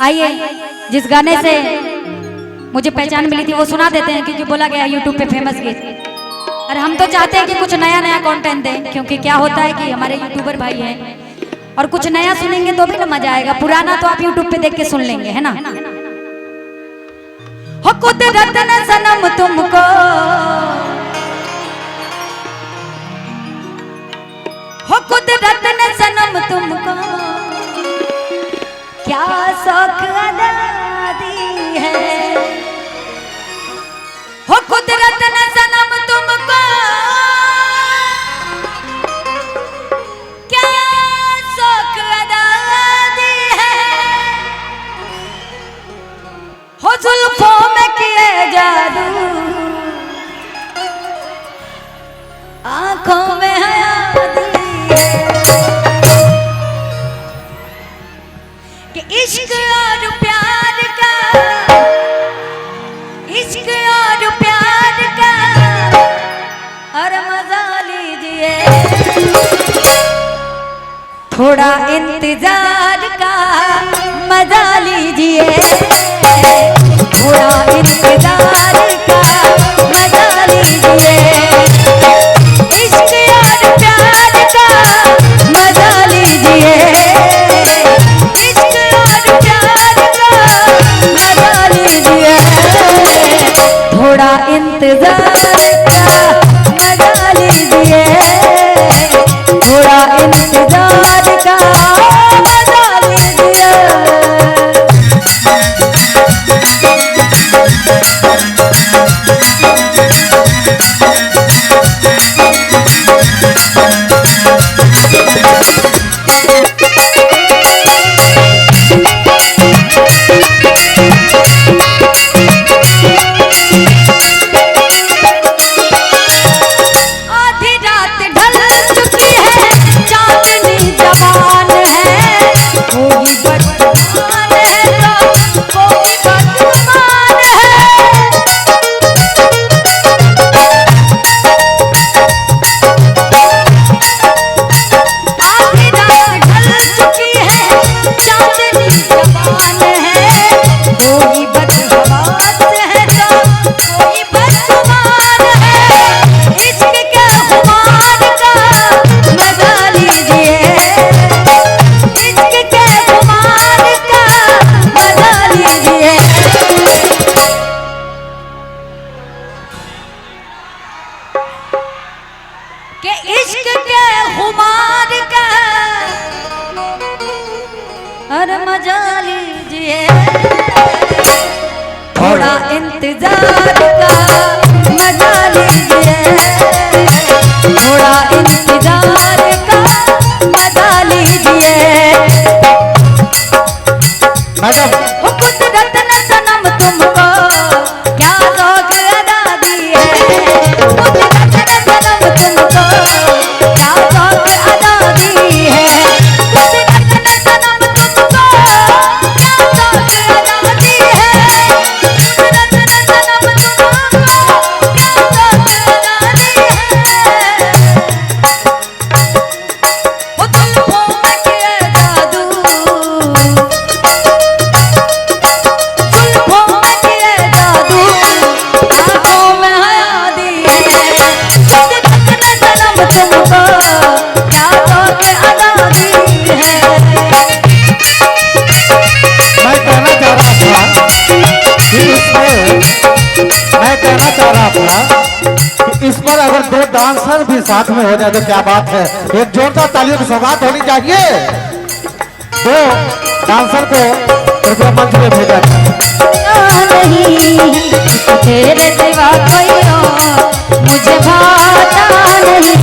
आइए जिस गाने से मुझे पहचान मिली थी वो सुना देते हैं, क्योंकि बोला गया यूट्यूब पे फेमस गीत। और हम तो चाहते हैं कि कुछ नया नया कंटेंट दें, क्योंकि क्या होता है कि हमारे यूट्यूबर भाई हैं और कुछ नया सुनेंगे तो भी ना मजा आएगा। पुराना तो आप यूट्यूब पे देख के सुन लेंगे, है ना। हो कुदरत ने सनम तुमको, हो कुदरत ने सनम तुमको क्या शौक अदा दी है। हो कुदरत ने सनम तुमको क्या शौक अदा दी है। हो जुल्फों में किए जादू, आंखों में हया दी है। कि इश्क और प्यार का, इश्क और प्यार का और मजा लीजिए, थोड़ा इंतजार का मजा लीजिए, थोड़ा इंतजार का मजा लीजिए। इश्क और प्यार का मजा लीजिए, इश्क और प्यार का मजा लीजिए, थोड़ा इंतजार का मजा लीजिए, थोड़ा इंतजार का मजा लीजिए। मजा लीजिए, थोड़ा इंतजार का मजा लीजिए, थोड़ा इंतजार का मजा लीजिए। वो कुदरत ने सनम तुमको क्या शौक अदा दी है। कुदरत ने सनम तुमको क्या शौक अदा दी है। कुदरत ने सनम तुमको क्या शौक अदा दी है। कुदरत ने सनम तुमको क्या शौक अदा दी है। वो जुल्फों में किए जादू, इस पर अगर दो डांसर भी साथ में हो जाए तो क्या बात है। एक जोरदार तालियों की सौगात होनी चाहिए। दो डांसर को कृपया मंच में भेजा नहीं तेरे सिवा कोई और मुझे भाता नहीं।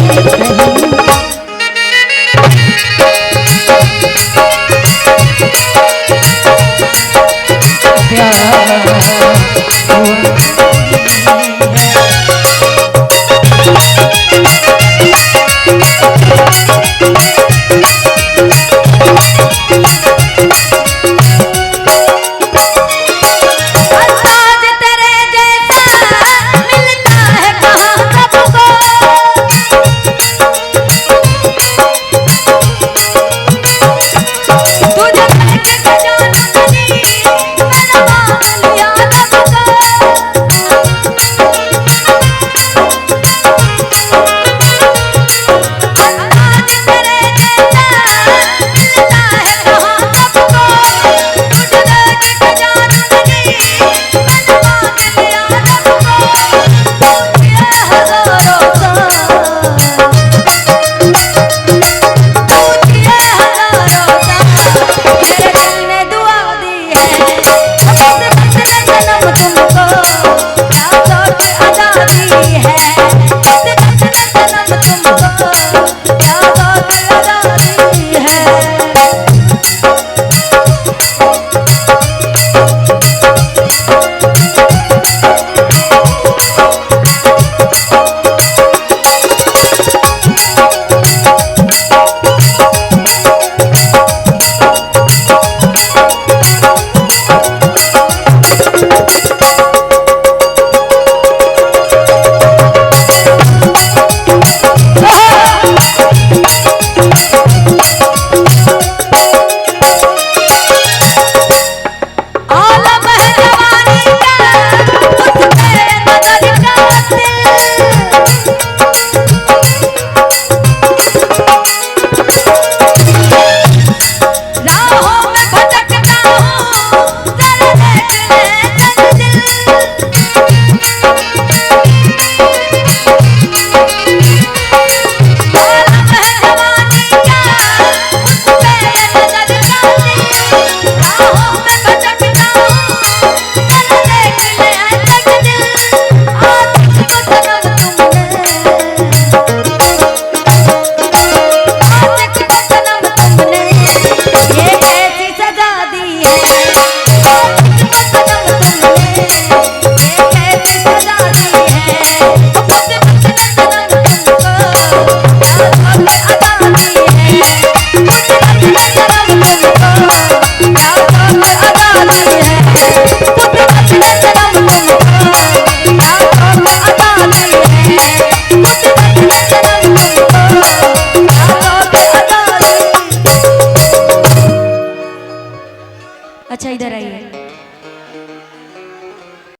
कुछ